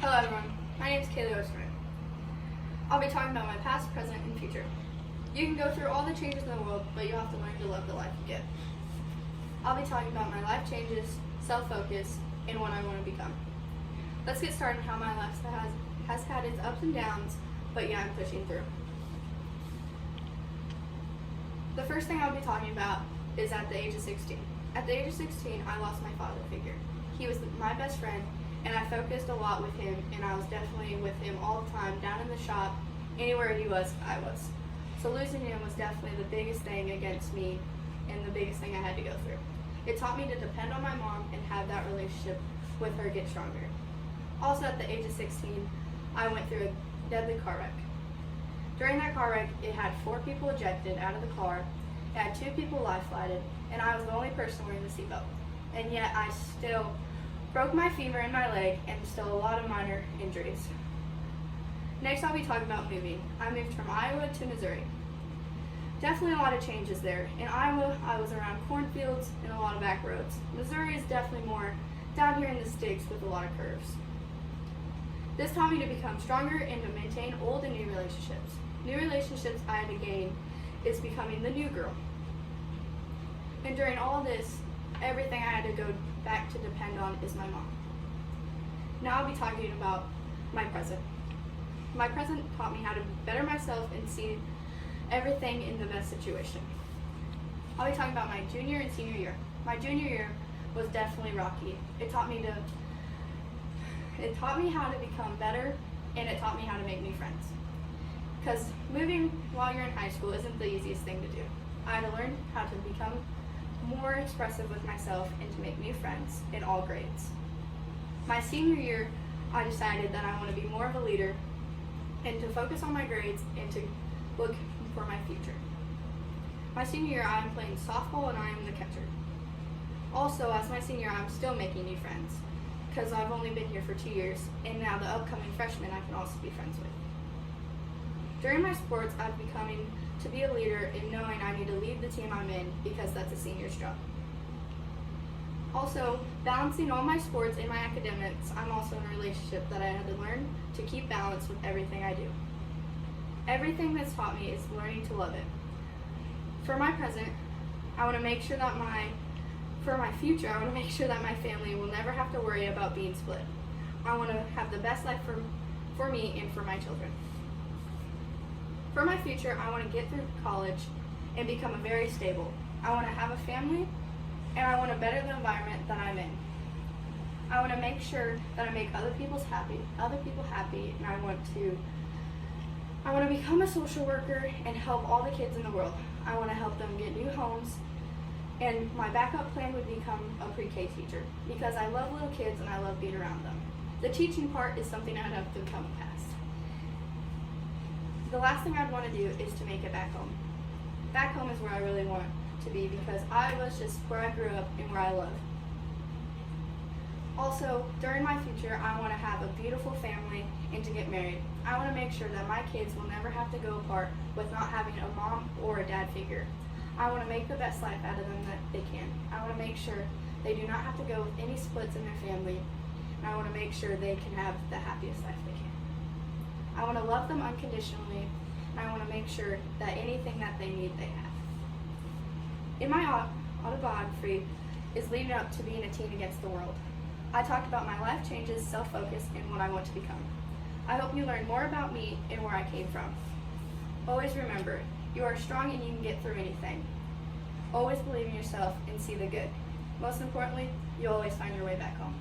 Hello everyone, my name is Kaylee Osterman. I'll be talking about my past, present, and future. You can go through all the changes in the world, but you have to learn to love the life you get. I'll be talking about my life changes, self-focus, and what I want to become. Let's get started on how my life has had its ups and downs, but yeah, I'm pushing through. The first thing I'll be talking about is at the age of 16. At the age of 16, I lost my father figure. He was my best friend, and I focused a lot with him, and I was definitely with him all the time, down in the shop, anywhere he was, I was. So losing him was definitely the biggest thing against me, and the biggest thing I had to go through. It taught me to depend on my mom and have that relationship with her get stronger. Also at the age of 16, I went through a deadly car wreck. During that car wreck, it had 4 people ejected out of the car, it had 2 people life-flighted, and I was the only person wearing the seatbelt. And yet I still broke my femur in my leg and still a lot of minor injuries. Next I'll be talking about moving. I moved from Iowa to Missouri. Definitely a lot of changes there. In Iowa, I was around cornfields and a lot of back roads. Missouri is definitely more down here in the sticks with a lot of curves. This taught me to become stronger and to maintain old and new relationships. New relationships I had to gain is becoming the new girl. And during all this, everything I had to go back to depend on is my mom. Now I'll be talking about my present. My present taught me how to better myself and see everything in the best situation. I'll be talking about my junior and senior year. My junior year was definitely rocky. It taught me how to become better, and it taught me how to make new friends. Because moving while you're in high school isn't the easiest thing to do. I had to learn how to become more expressive with myself and to make new friends in all grades. My senior year, I decided that I want to be more of a leader and to focus on my grades and to look for my future. My senior year, I am playing softball and I am the catcher. Also, as my senior, I'm still making new friends because I've only been here for 2 years, and now the upcoming freshmen I can also be friends with. During my sports, I'm becoming to be a leader and knowing I need to lead the team I'm in because that's a senior's job. Also, balancing all my sports and my academics, I'm also in a relationship that I had to learn to keep balance with everything I do. Everything that's taught me is learning to love it. For my present, I want to make sure that for my future, I want to make sure that my family will never have to worry about being split. I want to have the best life for me and for my children. For my future, I want to get through college and become very stable. I want to have a family, and I want to better the environment that I'm in. I want to make sure that I make other people happy, and I want to become a social worker and help all the kids in the world. I want to help them get new homes, and my backup plan would become a pre-K teacher because I love little kids and I love being around them. The teaching part is something I'd have to become past. The last thing I'd want to do is to make it back home. Back home is where I really want to be because Iowa is just where I grew up and where I love. Also, during my future, I want to have a beautiful family and to get married. I want to make sure that my kids will never have to go apart with not having a mom or a dad figure. I want to make the best life out of them that they can. I want to make sure they do not have to go with any splits in their family. And I want to make sure they can have the happiest life they can. I want to love them unconditionally, and I want to make sure that anything that they need, they have. In my autobiography is leading up to being a teen against the world. I talked about my life changes, self-focus, and what I want to become. I hope you learn more about me and where I came from. Always remember, you are strong and you can get through anything. Always believe in yourself and see the good. Most importantly, you always find your way back home.